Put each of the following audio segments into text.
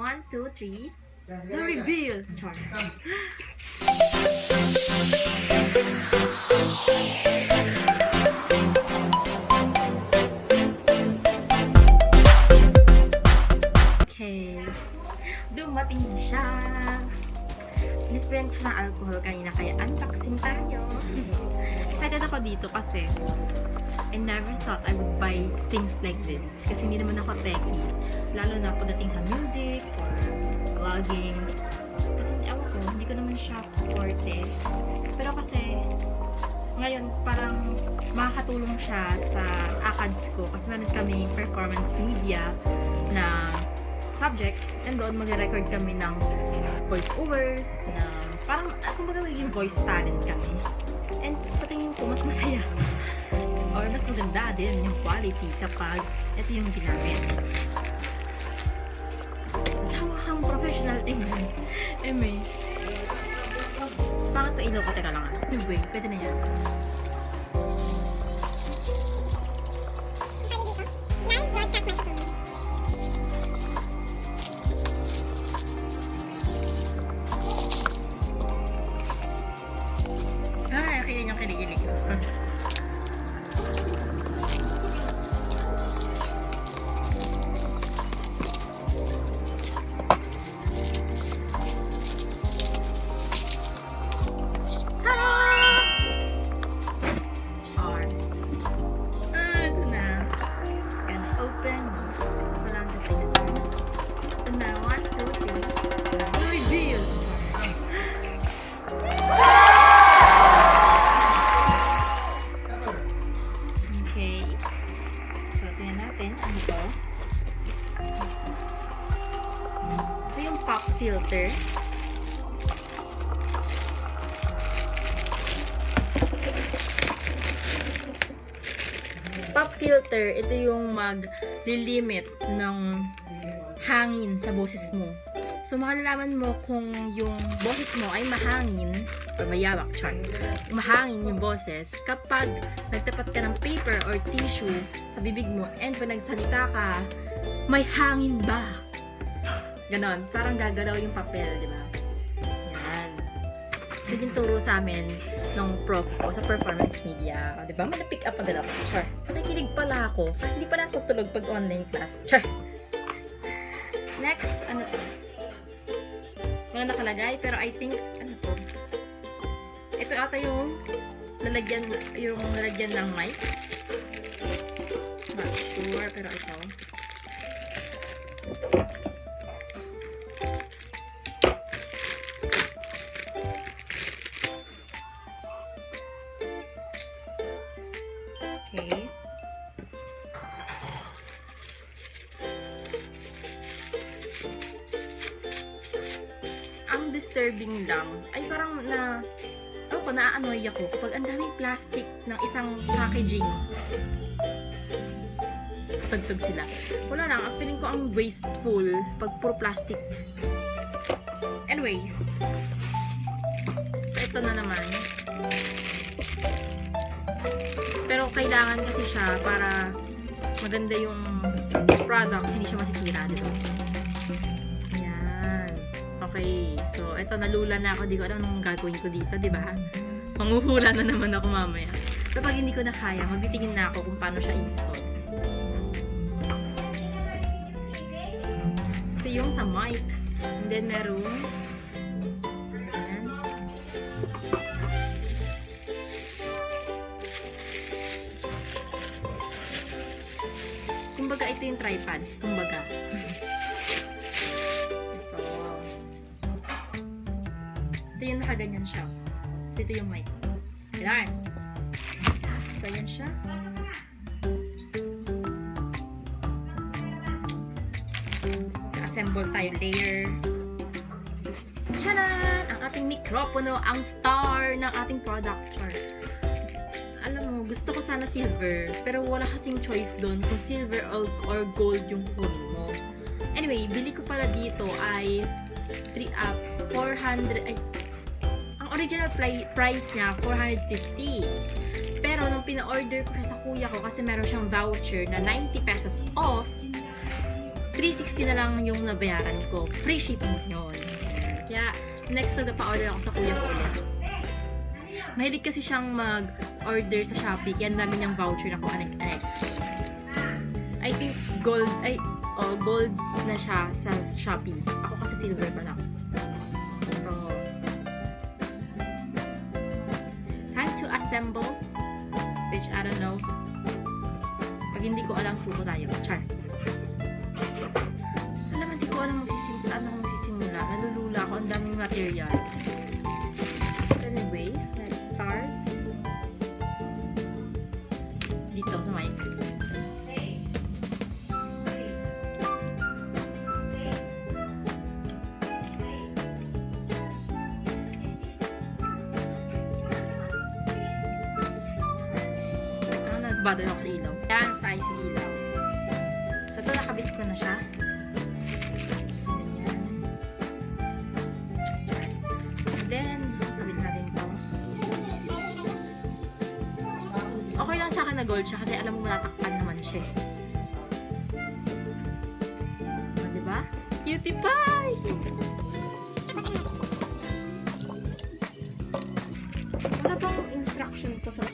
1, 2, 3. The reveal! Char. Okay. Dumating na siya. Display ko siya ng alcohol kanina kaya unboxing tayo. Excited ako dito kasi I never thought I would buy things like this. Kasi hindi naman ako techie. Lalo na pagdating sa music or vlogging. Kasi hindi ko naman siya forte. Pero kasi ngayon parang makakatulong siya sa ACADS ko. Kasi meron kami performance media na subject and doon mag-record kami ng voice-overs na parang kumbaga magiging voice talent kami. And sa tingin ko mas masaya or mas maganda din yung quality kapag ito yung ginamit. Tsawang professional tingnan. Eme. Bakit ito ilaw ko? Teka lang ah. Anyway, pwede na yan. Kaya niyang kinikilig ko. Ito yung pop filter. Pop filter, ito yung mag-limit ng hangin sa boses mo. So, makalalaman mo kung yung boses mo ay mahangin o mayawak, char. Mahangin yung boses kapag nagtapat ka ng paper or tissue sa bibig mo and pag nagsalita ka, may hangin ba? Ganon. Parang gagalaw yung papel, di ba? Yan. Ito yung turo sa amin ng prof ko sa performance media. Di ba? Mana-pick up agad ako. Char. Nakikinig pala ako. Hindi pa natutulog pag online class. Char. Next, ano to? Wala nakalagay, pero I think, ano to? Ito ata yung lalagyan ng mic. Not sure, pero ito. Okay. Ang disturbing lang ay parang na-annoy ako kapag ang daming plastic ng isang packaging. Tagtag sila. Wala lang, ang feeling ko ang wasteful pag puro plastic. Anyway. So, ito na naman. Pero kailangan kasi siya para maganda yung product, hindi siya masisira dito. Ayan. Okay. So, ito nalula na ako. Di ko alam anong gagawin ko dito, di ba? Manguhula na naman ako mamaya. Pero pag hindi ko na kaya, magtitingin na ako kung paano siya install. Ito yung sa mic. And then meron kumbaga ito yung tripod. Kumbaga. Ito yung nakaganyan siya. So, ito yung mic. Kailangan. So, yan siya. Assemble tayo layer. Tcharan! Ang ating mikropono, ang star ng ating product chart. Alam mo, gusto ko sana silver, pero wala kasing choice doon kung silver or gold yung kukunin mo. Anyway, bili ko pala dito ay 400, ang original price niya 450. Pero nung pina-order ko siya sa kuya ko kasi meron siyang voucher na 90 pesos off, 360 na lang yung nabayaran ko. Free shipping yun. Kaya, next na pa-order ako sa kuya ko ulit. Mahilig kasi siyang mag-order sa Shopee, kaya ang dami niyang voucher na kung anek-anek. I think gold na siya sa Shopee. Ako kasi silver pa lang. So, time to assemble, which I don't know. Pag hindi ko alam, suko tayo. Char. Alam, hindi ko alam saan ako magsisimula. Nalulula ako. Ang daming materials. Anyway, let's start. Dito sa mic. Bother ako sa ilaw. Yan, size yung ilaw. So, ito nakabit ko na siya. Ganyan. Then, kabit natin ito. Okay lang sa akin na gold siya kasi alam mo matatakpan naman siya. O, diba? Cutie pie! Wala bang instruction ko sa...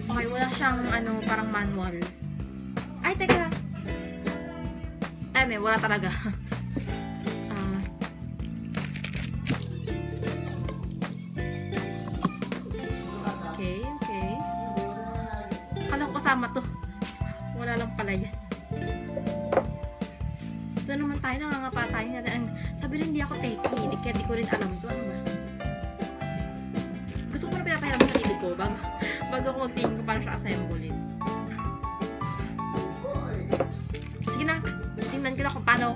Okay, wala siyang parang manual. Ay, teka. Ay, wala talaga. Okay. Akala ko kasama to. Wala lang pala yan. Ito naman tayo, nangangapa tayo. Sabi rin, hindi ako techie. Kaya di ko rin alam to. Ano ba? Gusto ko na pinapahiram sa sarili ko bago ako magtingin ko paano siya assemble. Sige na, tingnan ko na kung paano.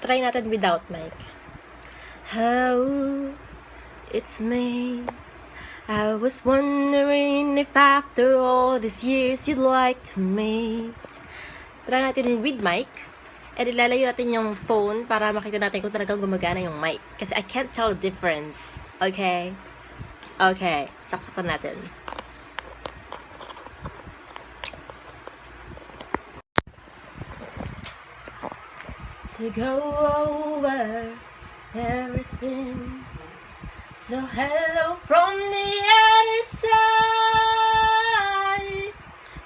Try natin without mic. How it's me. I was wondering if after all these years you'd like to meet. Try natin with mic. And ilalayo natin yung phone para makita natin kung talagang gumagana yung mic. Kasi I can't tell the difference. Okay? Okay. Saksakan natin. To go over everything. So hello from the other side.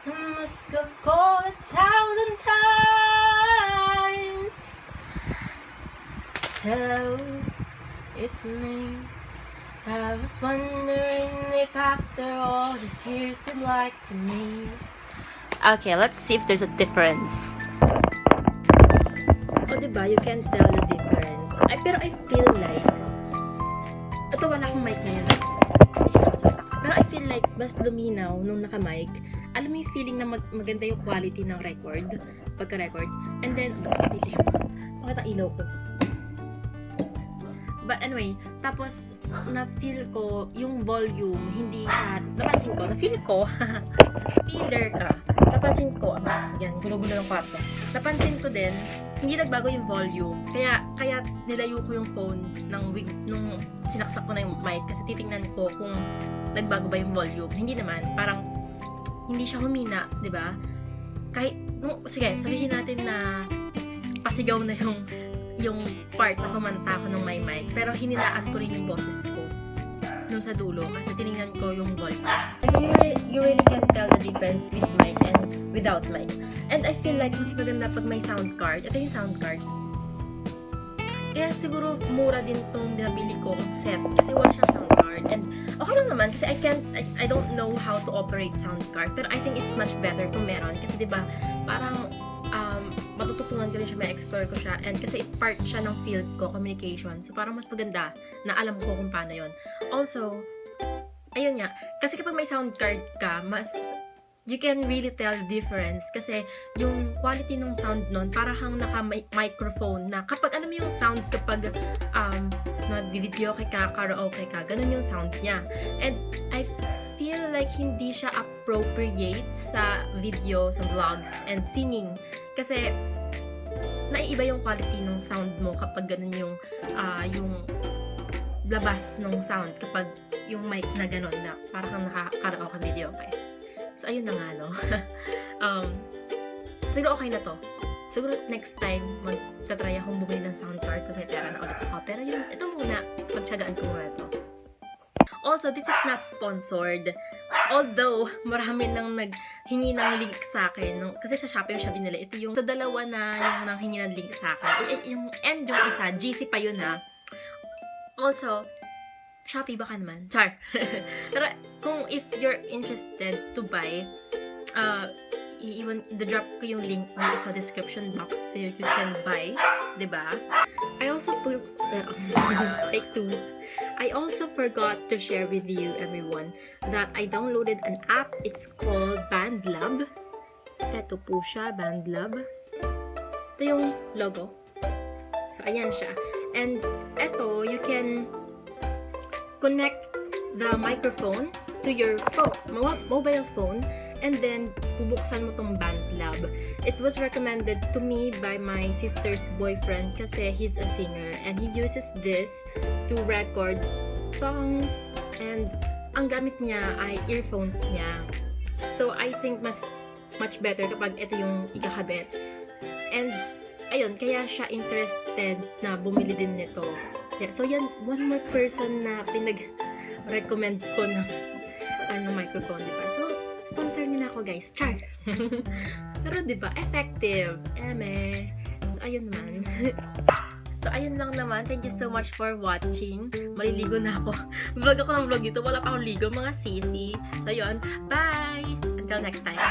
I must have called 1,000 times. Hello, it's me. I was wondering if after all these years you'd like to meet. Okay, let's see if there's a difference. O, diba? You can't tell the difference. Pero I feel like, ito wala akong mic ngayon. Hindi siya nakasasak. Pero I feel like, mas luminaw nung naka-mic. Alam mo yung feeling na maganda yung quality ng record, pagka-record. And then, dilim. Bakit ang ilaw ko? But anyway, tapos, na-feel ko, yung volume, hindi siya, napansin ko, na-feel ko, feeler ka. napansin ko, yan, gulo-gulo ng kwarto. Napansin ko din, hindi nagbago yung volume. Kaya nilayo ko yung phone nung sinaksak ko na yung mic kasi titingnan ko kung nagbago ba yung volume. Hindi naman, parang hindi siya humina, 'di ba? Kahit sige, sabihin natin na pasigaw na yung part na kumanta ko ng my mic, pero hininaan ko rin yung boses ko nung sa dulo kasi tiningnan ko yung volume. Kasi you really can tell the difference with mic and without mic. And I feel like mas maganda pag may sound card. Ito yung sound card. Kaya siguro mura din tong binabili kong set kasi wala siyang sound card. And okay lang naman kasi I don't know how to operate sound card. Pero I think it's much better kung meron kasi 'di ba parang matututunan ko rin siya, ma-explore ko siya, and kasi part siya ng field ko, communication. So, parang mas maganda na alam ko kung paano yon. Also, ayun nga, kasi kapag may sound card ka, you can really tell the difference kasi yung quality ng sound nun, para kang naka-microphone na kapag alam mo yung sound kapag nag-video ka, karaoke ka, ganun yung sound niya. And I feel like hindi siya appropriate sa video, sa vlogs, and singing. Kasi, naiiba yung quality ng sound mo kapag ganun yung labas ng sound kapag yung mic na ganun na parang nakaka-karaoke video okay. So, ayun na nga, no? Siguro okay na to. Siguro next time, magtatry akong bumili ng sound card kung may pera na ulit ako. Pero yun, ito muna, pagtsagaan ko muna ito. Also, this is not sponsored. Although, marami nang naghingi ng link sa akin. Kasi sa Shopee siya binili. Ito yung sa dalawa na yung nanghingi ng link sa akin. Yung isa, GC pa yun ha. Also, Shopee baka naman. Char. Pero kung if you're interested to buy, i-drop ko yung link dito sa description box so you can buy. Diba? I also take two. I also forgot to share with you, everyone, that I downloaded an app. It's called BandLab. Ito po siya, BandLab. Ito yung logo. So, ayan siya. And ito, you can connect the microphone to your phone, mobile phone, and then bubuksan mo tong BandLab. It was recommended to me by my sister's boyfriend kasi he's a singer and he uses this to record songs, and ang gamit niya ay earphones niya. So I think much better kapag ito yung ikakabit. And ayun, kaya siya interested na bumili din nito. Yeah, so yan, one more person na pinag-recommend ko ng microphone, diba? So, sponsor niyo na ako, guys. Char! Pero, diba, effective. Ayun naman. So, ayun lang naman. Thank you so much for watching. Maliligo na ako. Vlog ako ng vlog dito. Wala pa akong ligo, mga sisi. So, yun. Bye! Until next time.